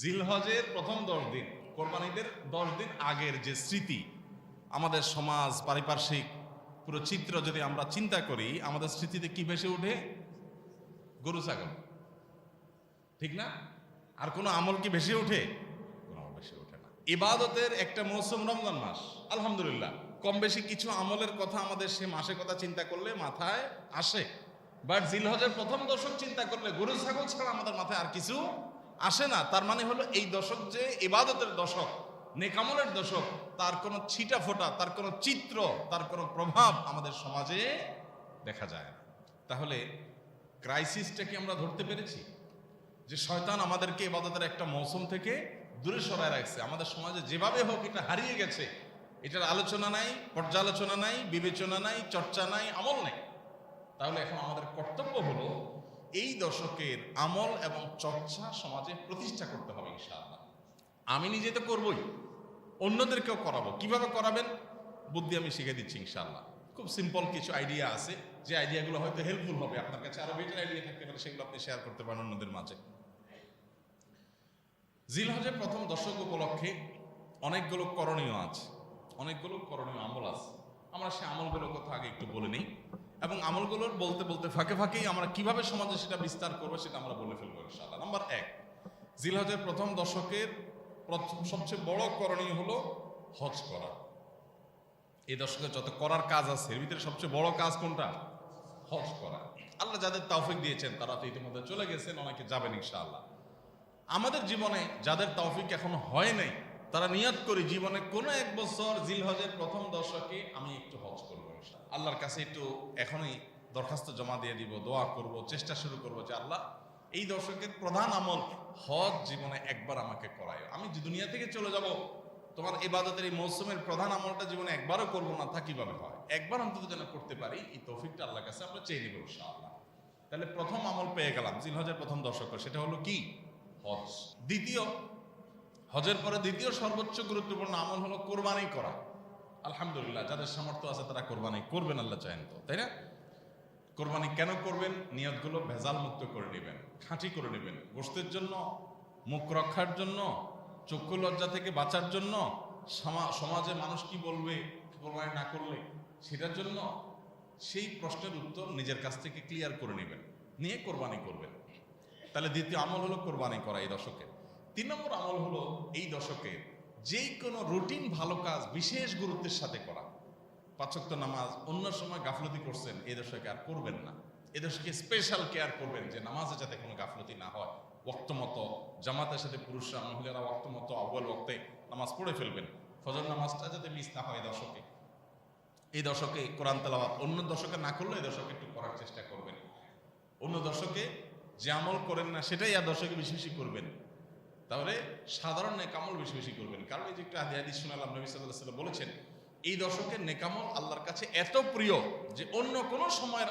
জিলহজের প্রথম 10 দিন, কোরবানিদের 10 দিন আগের যে স্মৃতি, আমাদের সমাজ পারিপার্শ্বিক পুরো চিত্র যদি আমরা চিন্তা করি, আমাদের স্মৃতিতে কি ভেসে ওঠে? গরু ছাগল, ঠিক না? আর কোনো আমল কি ভেসে ওঠে? কোনো আমল ভেসে ওঠে না। ইবাদতের একটা মৌসুম রমজান মাস, আলহামদুলিল্লাহ কম বেশি কিছু আমলের কথা আমাদের সে মাসের কথা চিন্তা করলে মাথায় আসে। বাট জিলহজের প্রথম দশক চিন্তা করলে গরু ছাগল ছাড়া আমাদের মাথায় আর কিছু আসে না। তার মানে হলো এই দশক যে ইবাদতের দশক, নেকামলের দশক, তার কোনো ছিটা ফোটা, তার কোনো চিত্র, তার কোনো প্রভাব আমাদের সমাজে দেখা যায় না। তাহলে ক্রাইসিসটা কি আমরা ধরতে পেরেছি? যে শয়তান আমাদেরকে ইবাদতের একটা মৌসুম থেকে দূরে সরায় রাখছে। আমাদের সমাজে যেভাবে হোক এটা হারিয়ে গেছে, এটার আলোচনা নাই, পর্যালোচনা নাই, বিবেচনা নাই, চর্চা নাই, আমল নাই। তাহলে এখন আমাদের কর্তব্য হলো এই দশকের আমল এবং চর্চা সমাজে প্রতিষ্ঠা করতে হবে ইনশাআল্লাহ। আমি নিজে তো করবই, অন্যদেরকেও করাবো। কিভাবে করাবেন? বুদ্ধি আমি শিখে দিচ্ছি ইনশাআল্লাহ। খুব সিম্পল কিছু আইডিয়া আছে, যে আইডিয়াগুলো হয়তো হেল্পফুল হবে। আপনার কাছে আরো বেটার আইডিয়া থাকতে পারে, সেগুলো আপনি শেয়ার করতে পারেন অন্যদের মাঝে। জিলহজের প্রথম দশক উপলক্ষে অনেকগুলো করণীয় আছে, অনেকগুলো করণীয় আমল আছে। আমরা সে আমলগুলোর কথা আগে একটু বলে নিই, এবং আমলগুলোর বলতে বলতে ফাঁকে ফাঁকেই আমরা কিভাবে সমাজে সেটা বিস্তার করবো সেটা আমরা বলে ফেলবো ইনশাআল্লাহ। নাম্বার 1, জিলহজের প্রথম দশকের সবচেয়ে বড় করণীয় হলো হজ করা। এই দশকে যত করার কাজ আছে এর ভিতরে সবচেয়ে বড় কাজ কোনটা? হজ করা। আল্লাহ যাদের তৌফিক দিয়েছেন তারা তো ইতিমধ্যে চলে গেছেন, অনেকে যাবেন ইনশাআল্লাহ। আমাদের জীবনে যাদের তৌফিক এখনো হয় নাই, তারা নিয়ত করি জীবনে কোনো এক বছর জিলহজের প্রথম দশকে আমি একটু হজ করবো ইনশাআল্লাহ। আল্লাহর কাছে একটু এখনই দরখাস্ত জমা দিয়ে দিব, দোয়া করব, চেষ্টা শুরু করবো যে আল্লাহ এই দশকের প্রধান আমল হজ জীবনে একবার আমাকে করায়। আমি দুনিয়া থেকে চলে যাব, তোমার ইবাদতের এই মৌসুমের প্রধান আমলটা জীবনে একবারও করবো না, তা কিভাবে হয়? একবার অন্তত যেন করতে পারি, এই তৌফিকটা আল্লাহর কাছে আমরা চেয়ে নিব ইনশাআল্লাহ। তাহলে প্রথম আমল পেয়ে গেলাম জিলহজের প্রথম দশক, সেটা হলো কি? হজ। দ্বিতীয়, হজের পরে দ্বিতীয় সর্বোচ্চ গুরুত্বপূর্ণ আমল হলো কোরবানি করা। আলহামদুলিল্লাহ যাদের সামর্থ্য আছে তারা কোরবানি করবেন, আল্লাহ চাহেন তো, তাই না? কোরবানি কেন করবেন? নিয়তগুলো ভেজাল মুক্ত করে নেবেন, খাঁটি করে নেবেন। গোশতের জন্য, মুখ রক্ষার জন্য, চক্ষু লজ্জা থেকে বাঁচার জন্য, সমাজে মানুষ কি বলবে কোরবানি না করলে সেটার জন্য, সেই প্রশ্নের উত্তর নিজের কাছ থেকে ক্লিয়ার করে নেবেন, নিয়ে কোরবানি করবেন। তাহলে দ্বিতীয় আমল হলো কোরবানি করা এই দশকে। 3 নম্বর আমল হলো এই দশকে যেই কোনো রুটিন ভালো কাজ বিশেষ গুরুত্বের সাথে করা। 5 ওয়াক্ত নামাজ অন্য সময় গাফলতি করছেন, এই দশকে আর করবেন না। এই দশকে স্পেশাল কেয়ার করবেন যে নামাজে যাতে কোনো গাফলতি না হয়। ওয়াক্ত মতো জামাতের সাথে পুরুষরা মহিলারা ওয়াক্ত মতো আউয়াল ওয়াক্তে নামাজ পড়ে ফেলবেন। ফজর নামাজটা যাতে মিস না হয় এই দশকে কোরআন তেলাওয়াত অন্য দশকে না করলে এই দশকে একটু করার চেষ্টা করবেন। অন্য দশকে যে আমল করেন না সেটাই আর দশকে বেশি বেশি করবেন। তাহলে সাধারণ নেকামল বেশি বেশি করবেন। কারণ এই যে একটা হাদিস শুনালাম, নবী সাল্লাল্লাহু আলাইহি ওয়াসাল্লাম বলেছেন এই দশকের নেকামল আল্লাহর কাছে এত প্রিয় যে অন্য কোনো সময়ের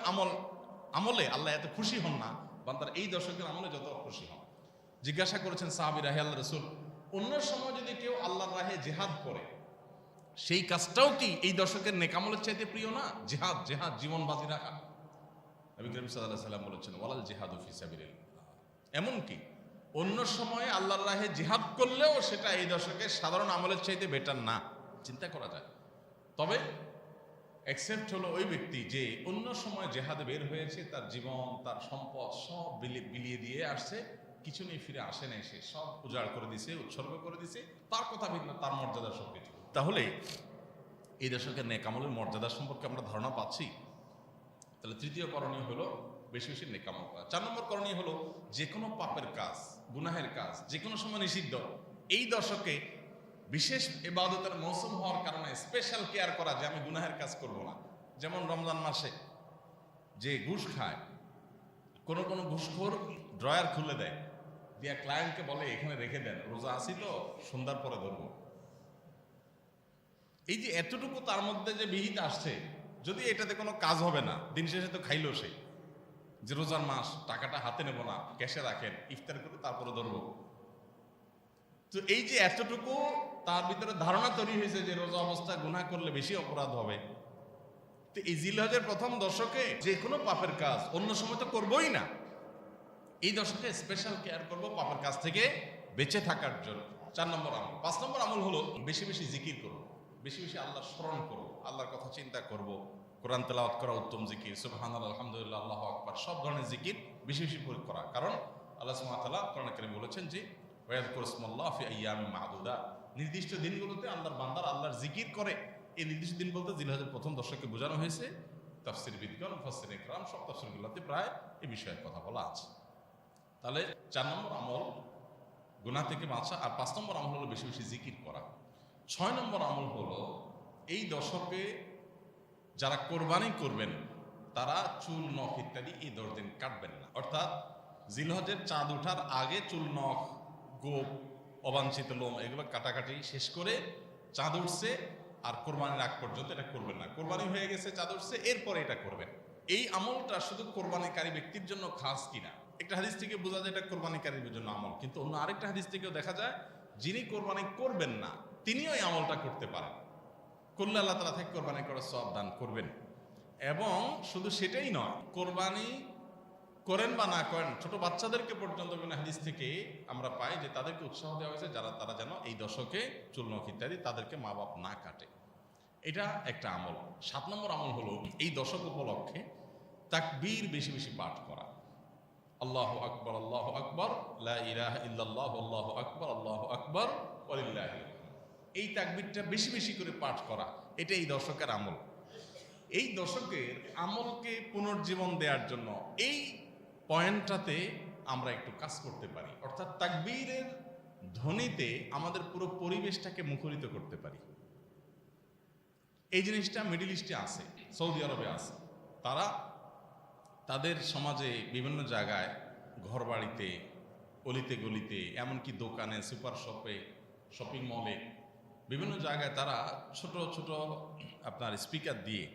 আমলে আল্লাহ এত খুশি হন না, বান্দার এই দশকের আমলে যত খুশি হন। জিজ্ঞাসা করেছেন সাহাবীরা, হে আল্লাহর রাসূল, অন্য সময় যদি কেউ আল্লাহর রাহে জিহাদ করে সেই কাজটাও কি এই দশকের নেকামলের চাইতে প্রিয় না? জিহাদ, জীবন বাজি রাখা। নবী করিম সাল্লাল্লাহু আলাইহি ওয়াসাল্লাম বলেছেন ওয়ালাল জিহাদু ফি সাবিলিল্লাহ। এমনকি অন্য সময়ে আল্লাহর রাহে জিহাদ করলেও সেটা এই দশকে সাধারণ আমলের চাইতে বেটার না। চিন্তা করা যায়। তবে এক্সেপ্ট হলো ওই ব্যক্তি যে অন্য সময় জেহাদে বের হয়েছে, তার জীবন, তার সম্পদ সব বিলিয়ে দিয়ে আসছে, কিছু নিয়ে ফিরে আসে নাই, সে সব উজাড় করে দিছে, উৎসর্গ করে দিছে, তার কথা ভিন্ন, তার মর্যাদা সব কিছু। তাহলে এই দশকের নেকামলের মর্যাদা সম্পর্কে আমরা ধারণা পাচ্ছি। তাহলে তৃতীয় করণীয় হলো বেশি বেশি নেকামল করা। 4 নম্বর করণীয় হলো যে কোনো পাপের কাজ, গুনাহের কাজ যে কোনো সময় নিষিদ্ধ, এই দশকে বিশেষ ইবাদতের মৌসুম হওয়ার কারণে স্পেশাল কেয়ার করা যে আমি গুনাহের কাজ করব না। যেমন রমজান মাসে যে ঘুষ খায়, কোনো ঘুষখোর ড্রয়ার খুলে দেয়, দিয়া ক্লায়েন্টকে বলে এখানে রেখে দেন, রোজা আসি তো সন্ধ্যার পরে ধরবো। এই যে এতটুকু তার মধ্যে যে বিহিত আসছে, যদি এটাতে কোনো কাজ হবে না, দিন শেষে তো খাইলো সে, যে রোজার মাস, টাকাটা হাতে নেব না, ক্যাশে রাখেন, ইফতার করে তারপরে ধরবো। তো এই যে এতটুকু তার ভিতরে ধারণা তৈরি হয়েছে যে রোজা অবস্থা গুনাহ করলে বেশি অপরাধ হবে। তো এই জিলহজের প্রথম দশকে যে কোনো পাপের কাজ অন্য সময় তো করবোই না, এই দশকে স্পেশাল কেয়ার করব পাপের কাজ থেকে বেঁচে থাকার জন্য। 4 নম্বর আমল। 5 নম্বর আমল হলো বেশি বেশি জিকির করব, বেশি বেশি আল্লাহর স্মরণ করব, আল্লাহর কথা চিন্তা করব। কোরআন তেলাওয়াত করা উত্তম জিকির, সুবহানাল্লাহ, আলহামদুলিল্লাহ, আল্লাহু আকবার, সব ধরনের জিকির বেশি বেশি করা। কারণ আল্লাহ সুবহানাহু ওয়া তাআলা কোরআনে কারীমে বলেছেন যে ওয়ায়াযকুরু ইসমাল্লাহ ফি আইয়ামিন মা'দুদা, নির্দিষ্ট দিনগুলোতে আল্লাহর বান্দারা আল্লাহর জিকির করে। এই নির্দিষ্ট দিন বলতে জিলহজের প্রথম দশকে বোঝানো হয়েছে। তাফসীরবিদগণ, মুফাসসিরিনে ইকরাম সব তাফসীরগুলোতে প্রায় এই বিষয়ে কথা বলা আছে। তাহলে 4 নম্বর আমল গুনাহ থেকে বাঁচা, আর 5 নম্বর আমল হলো বেশি বেশি জিকির করা। 6 নম্বর আমল হলো এই দশকে যারা কোরবানি করবেন তারা চুল নখ ইত্যাদি এই 10 দিন কাটবেন না। অর্থাৎ জিলহজের চাঁদ ওঠার আগে চুল নখ, গোপ, অবাঞ্ছিত লোম এগুলো কাটাকাটি শেষ করে চাঁদ উঠছে আর কোরবানির আগ পর্যন্ত এটা করবেন না। কোরবানি হয়ে গেছে, চাঁদ উঠছে, এরপরে এটা করবেন। এই আমলটা শুধু কোরবানিকারী ব্যক্তির জন্য খাস কিনা, একটা হাদিস থেকে বোঝা যায় এটা কোরবানিকারীর জন্য আমল, কিন্তু অন্য আরেকটা হাদিস থেকেও দেখা যায় যিনি কোরবানি করবেন না তিনিও এই আমলটা করতে পারেন। করলে আল্লাহ তাআলা থেকে কোরবানি করার সওয়াব দান করবেন। এবং শুধু সেটাই নয়, কোরবানি করেন বা না করেন, ছোট বাচ্চাদেরকে পর্যন্ত বিভিন্ন হাদিস থেকে আমরা পাই যে তাদেরকে উৎসাহ দেওয়া হয়েছে তারা যেন এই দশকে চুল নখ ইত্যাদি তাদেরকে মা বাপ না কাটে। এটা একটা আমল। 7 নম্বর আমল হলো এই দশক উপলক্ষে তাকবীর বেশি বেশি পাঠ করা। আল্লাহু আকবার, আল্লাহু আকবার, লা ইলাহা ইল্লাল্লাহু, আল্লাহু আকবার, আল্লাহু আকবার, ওয়ালিল্লাহিল হামদ। এই তাকবীরটা বেশি বেশি করে পাঠ করা, এটা এই দশকের আমল। এই দশকের আমলকে পুনর্জীবন দেওয়ার জন্য এই পয়েন্টটাতে আমরা একটু কাজ করতে পারি। অর্থাৎ তাকবীরের ধ্বনিতে আমাদের পুরো পরিবেশটাকে মুখরিত করতে পারি। এই জিনিসটা মিডল ইস্টে আছে, সৌদি আরবে আছে। তারা তাদের সমাজে বিভিন্ন জায়গায়, ঘর বাড়িতে, অলিতে গলিতে, এমনকি দোকানে, সুপার শপে, শপিং মলে, বিভিন্ন জায়গায় তারা ছোট ছোট আপনার স্পিকার দিয়ে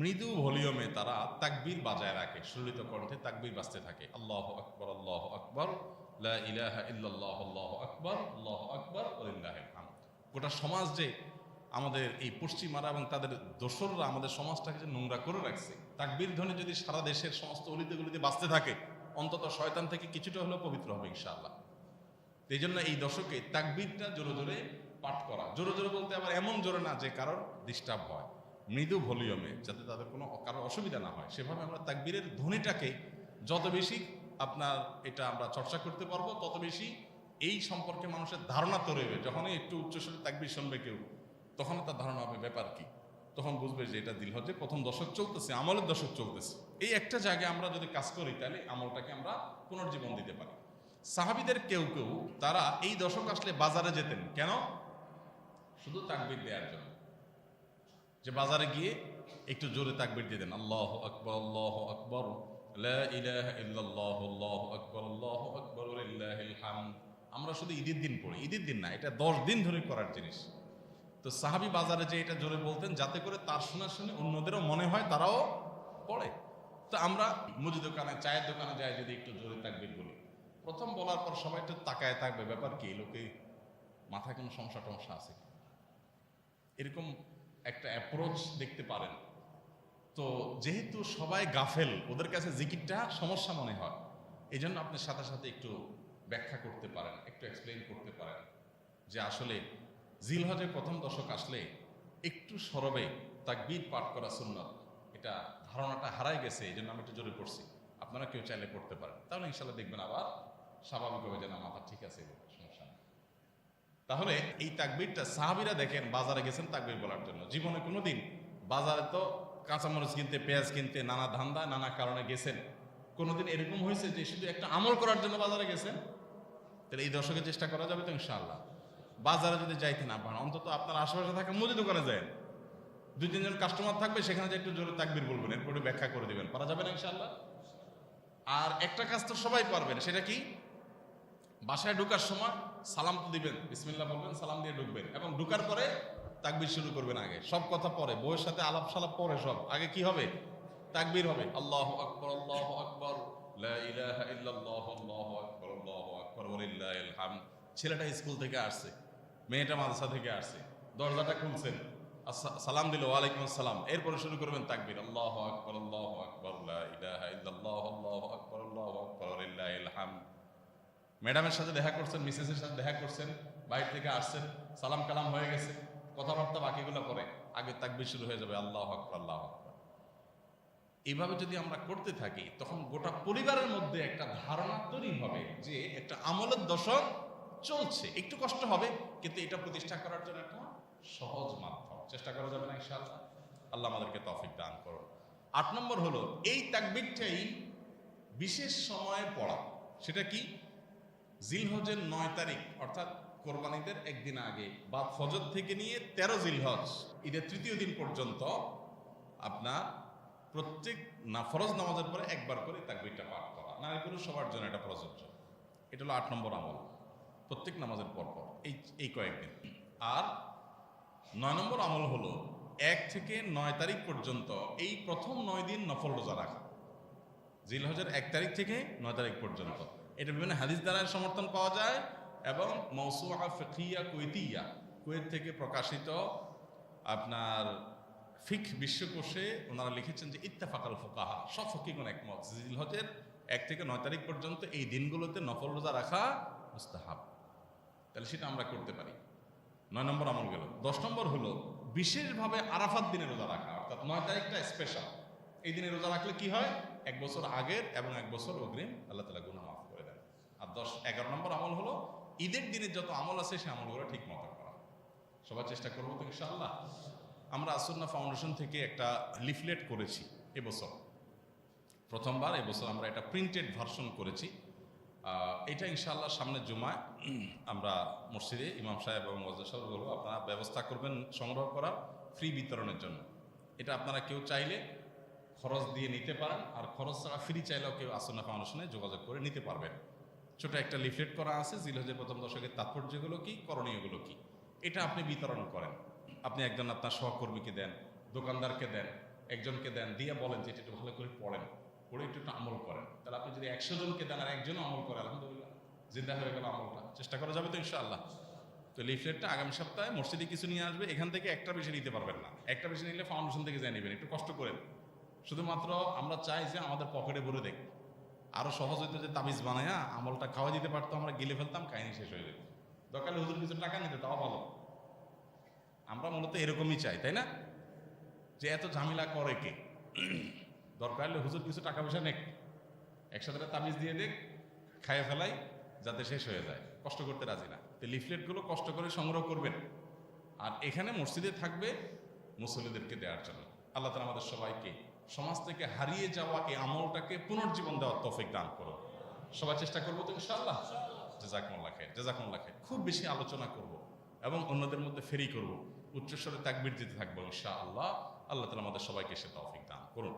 মৃদু ভলিউমে তারা তাকবীর বাজায় রাখে, সুললিত কণ্ঠে তাকবীর বাজতে থাকে। আল্লাহু আকবার, আল্লাহু আকবার, লা ইলাহা ইল্লাল্লাহু, আল্লাহু আকবার, আল্লাহু আকবার, ওয়ালিল্লাহিল হামদ। গোটা সমাজ যে আমাদের এই পশ্চিমারা এবং তাদের দোসররা আমাদের সমাজটাকে যে নোংরা করে রাখছে, তাকবীর ধ্বনি যদি সারা দেশের সমস্ত অলিতে গলিতে বাজতে থাকে, অন্তত শয়তান থেকে কিছুটা হলেও পবিত্র হবে ইনশাআল্লাহ। এই জন্য এই দশকে তাকবীরটা জোরে জোরে পাঠ করা। জোরে জোরে বলতে আবার এমন জোরে না যে কারোর ডিস্টার্ব হয়, মৃদু ভলিউমে, যাতে তাদের কোনো কারোর অসুবিধা না হয়। সেভাবে আমরা তাকবীরের ধ্বনিটাকে যত বেশি আপনার এটা আমরা চর্চা করতে পারবো, তত বেশি এই সম্পর্কে মানুষের ধারণা তৈরি হবে। যখনই একটু উচ্চস্বরে তাকবীর শুনবে কেউ, তখন তার ধারণা হবে ব্যাপার কি, তখন বুঝবে যে এটা জিলহজের প্রথম দশক চলতেছে, আমলের দশক চলতেছে। এই একটা জায়গায় আমরা যদি কাজ করি তাহলে আমলটাকে আমরা পুনর্জীবন দিতে পারি। সাহাবীদের কেউ কেউ তারা এই দশক আসলে বাজারে যেতেন। কেন? শুধু তাকবীর দেওয়ার জন্য, যে বাজারে গিয়ে একটু জোরে তাকবীর দিতেন। আল্লাহু আকবার, আল্লাহু আকবার, লা ইলাহা ইল্লাল্লাহু, আল্লাহু আকবার, আল্লাহু আকবার, ওয়ালিল্লাহিল হামদ। আমরা শুধু ঈদের দিন পড়ি, ঈদের দিন না, এটা 10 দিন ধরে করার জিনিস। তো সাহাবী বাজারে যে এটা জোরে বলতেন, যাতে করে তার শোনা শুনে অন্যদেরও মনে হয় তারাও পড়ে। তো আমরা মুদি দোকানে, চায়ের দোকানে যাই, যদি একটু জোরে তাকবীর বলি, প্রথম বলার পর সবাই একটু তাকায় থাকবে, ব্যাপার কি, লোকে মাথায় কোনো সমস্যা টমস্যা আছে, এরকম একটা অ্যাপ্রোচ দেখতে পারেন। তো যেহেতু সবাই গাফেল, ওদের কাছে জিকিরটা সমস্যা মনে হয়, এই জন্য আপনি সাথে সাথে একটু ব্যাখ্যা করতে পারেন, একটু এক্সপ্লেইন করতে পারেন যে আসলে জিলহজের প্রথম দশক আসলে একটু সরবে তাকবীর পাঠ করা সুন্নাত, এটা ধারণাটা হারাই গেছে, এই জন্য আমি একটু জোরে পড়ছি। আপনারা কেউ চাইলে পড়তে পারেন, তাহলে ইনশাল্লাহ দেখবেন আবার স্বাভাবিক হবে যে না, মাথা ঠিক আছে, সমস্যা নেই। তাহলে এই তাকবীরটা সাহাবীরা দেখেন বাজারে গেছেন তাকবীর বলার জন্য। জীবনে কোনোদিন বাজারে তো কাঁচামরিচ কিনতে, পেঁয়াজ কিনতে, নানা ধান্দা, নানা কারণে গেছেন, কোনোদিন এরকম হয়েছে যে শুধু একটা আমল করার জন্য বাজারে গেছেন? তাহলে এই দশকে চেষ্টা করা যাবে তো ইনশাআল্লাহ। বাজারে যদি যাইতে না পারেন, অন্তত আপনার আশেপাশে থাকা মুদি দোকানে যায়, 2-3 জন কাস্টমার থাকবে, সেখানে যে একটু জোরে তাকবীর বলবেন, এরপরে ব্যাখ্যা করে দিবেন, পারা যাবে না ইনশাআল্লাহ? আর একটা কাজ তো সবাই পারবেন, সেটা কি? বাসায় ঢোকার সময় সালাম তো দিবেন, বিসমিল্লাহ বলবেন, সালাম দিয়ে ঢুকবেন, এবং ঢুকার পরে তাকবীর শুরু করবেন। আগে সব কথা পরে, বউয়ের সাথে আলাপ সালাপ পরে, সব আগে কি হবে? তাকবীর হবে। আল্লাহু আকবার, আল্লাহু আকবার, লা ইলাহা ইল্লাল্লাহু, আল্লাহু আকবার, আল্লাহু আকবার, ওয়ালিল্লাহিল হামদ। ছেলেটা স্কুল থেকে আসছে, মেয়েটা মাদ্রাসা থেকে আসছে, দরজাটা খুলছেন, সালাম দিল, ওয়ালাইকুম আসসালাম, এরপরে শুরু করবেন তাকবীর। আল্লাহু আকবার, আল্লাহু আকবার, লা ইলাহা ইল্লাল্লাহু, আল্লাহু আকবার, আল্লাহু আকবার, ওয়ালিল্লাহিল হামদ। ম্যাডামের সাথে দেখা করছেন, মিসেসের সাথে দেখা করছেন, বাইরে থেকে আসছেন, সালাম কালাম হয়ে গেছে, কথাবার্তা বাকিগুলো পরে আগে তাকবীর শুরু হয়ে যাবে, আল্লাহু আকবার আল্লাহু আকবার। এইভাবে যদি আমরা করতে থাকি তখন গোটা পরিবারের মধ্যে একটা ধারণা তৈরি হবে যে একটা আমলের দশক চলছে। একটু কষ্ট হবে, কিন্তু এটা প্রতিষ্ঠা করার জন্য একটা সহজ মাধ্যম। চেষ্টা করা যাবে না ইনশাআল্লাহ? আল্লাহ আমাদেরকে তৌফিক দান করুন। ৮ নম্বর হলো এই তাকবীরটাই বিশেষ সময়ে পড়া। সেটা কি? জিলহজের ৯ তারিখ অর্থাৎ কোরবানিদের একদিন আগে বা ফজর থেকে নিয়ে ১৩ জিলহজ ঈদের তৃতীয় দিন পর্যন্ত আপনার প্রত্যেক ফরজ নামাজের পরে একবার করে তাকবীরটা পাঠ করা। নারী পুরুষ সবার জন্য এটা প্রযোজ্য। এটা হলো ৮ নম্বর আমল, প্রত্যেক নামাজের পর পর এই কয়েকদিন। আর ৯ নম্বর আমল হলো ১ থেকে ৯ তারিখ পর্যন্ত এই প্রথম ৯ দিন নফল রোজা রাখা। জিলহজের ১ তারিখ থেকে ৯ তারিখ পর্যন্ত। এটা বিভিন্ন হাদিস দ্বারা সমর্থন পাওয়া যায় এবং মওসুআ ফিকহিয়া কুয়েতিয়া, কুয়েত থেকে প্রকাশিত আপনার ফিকহ বিশ্বকোষে ওনারা লিখেছেন যে ইত্তেফাকাল ফুকাহা, সব ফকিহগণ একমত জিলহজের ১ থেকে ৯ তারিখ পর্যন্ত এই দিনগুলোতে নফল রোজা রাখা মুস্তাহাব। তাহলে সেটা আমরা করতে পারি। ৯ নম্বর আমল গেল। ১০ নম্বর হলো বিশেষভাবে আরাফাত দিনে রোজা রাখা, অর্থাৎ ৯ তারিখটা স্পেশাল। এই দিনে রোজা রাখলে কি হয়? ১ বছর আগের এবং ১ বছর অগ্রিম আল্লাহ তাআলা গুনাহ মাফ করে দেন। আর ১১ নম্বর আমল হলো ঈদের দিনের যত আমল আছে সেই আমলগুলো ঠিক মতো করা। সবাই চেষ্টা করবো তো ইনশাআল্লাহ। আমরা আসুন্নাহ ফাউন্ডেশন থেকে একটা লিফলেট করেছি এবছর, প্রথমবার এবছর আমরা এটা প্রিন্টেড ভার্সন করেছি। এটা ইনশাআল্লাহ সামনে জুমায় আমরা মসজিদে ইমাম সাহেব এবং ওয়াজ সাহেব বলবো, আপনারা ব্যবস্থা করবেন সংগ্রহ করার ফ্রি বিতরণের জন্য। এটা আপনারা কেউ চাইলে খরচ দিয়ে নিতে পারেন, আর খরচ ছাড়া ফ্রি চাইলেও কেউ আসুন্নাহ ফাউন্ডেশনে যোগাযোগ করে নিতে পারবেন। ছোট একটা লিফলেট করা আছে জিলহজের প্রথম দশকের তাৎপর্যগুলো কি, করণীয়গুলো কি, এটা আপনি বিতরণ করেন। আপনি একজন আপনার সহকর্মীকে দেন, দোকানদারকে দেন, একজনকে দেন, দিয়ে বলেন যে এটা একটু ভালো করে পড়েন, পড়ে একটু আমল করেন। তাহলে আপনি যদি ১০০ জনকে দেন আর একজনও আমল করে, আলহামদুলিল্লাহ জিন্দা হয়ে গেল আমলটা। চেষ্টা করা যাবে তো ইনশাআল্লাহ? তো লিফলেটটা আগামী সপ্তাহে মসজিদে কিছু নিয়ে আসবে, এখান থেকে একটা বেশি নিতে পারবেন না। একটা বেশি নিলে ফাউন্ডেশন থেকে যাই নেবেন, একটু কষ্ট করেন। শুধুমাত্র আমরা চাই যে আমাদের পকেটে ভরে দেখ। আরো সহজ হইতো যে তাবিজ বানায়া আমলটা খাওয়া দিতে পারতো, আমরা গিলে ফেলতাম, কাহিনী শেষ হয়ে যেত। দরকার হুজুর কিছু টাকা নিতে, তাও ভালো। আমরা মূলত এরকমই চাই, তাই না? যে এত ঝামেলা করে কে? দরকার হলে হুজুর কিছু টাকা পয়সা নেক, একসাথে তাবিজ দিয়ে দেখ, খাইয়ে ফেলাই, যাতে শেষ হয়ে যায়। কষ্ট করতে রাজি না। তো লিফলেটগুলো কষ্ট করে সংগ্রহ করবেন, আর এখানে মসজিদে থাকবে মুসল্লিদেরকে দেওয়ার জন্য। আল্লাহ তাআলা আমাদের সবাইকে সমাজ থেকে হারিয়ে যাওয়া এই আমলটাকে পুনর্জীবন দেওয়ার তৌফিক দান করুন। সবাই চেষ্টা করবো তো ইনশাআল্লাহ? জাযাকুমুল্লাহ খাইর, জাযাকুমুল্লাহ খাইর। খুব বেশি আলোচনা করব এবং অন্যদের মধ্যে ফেরি করব, উচ্চস্বরে তাকবীর দিতে থাকবো ইনশাআল্লাহ। আল্লাহ তাআলা আমাদের সবাইকে সে তৌফিক দান করুন।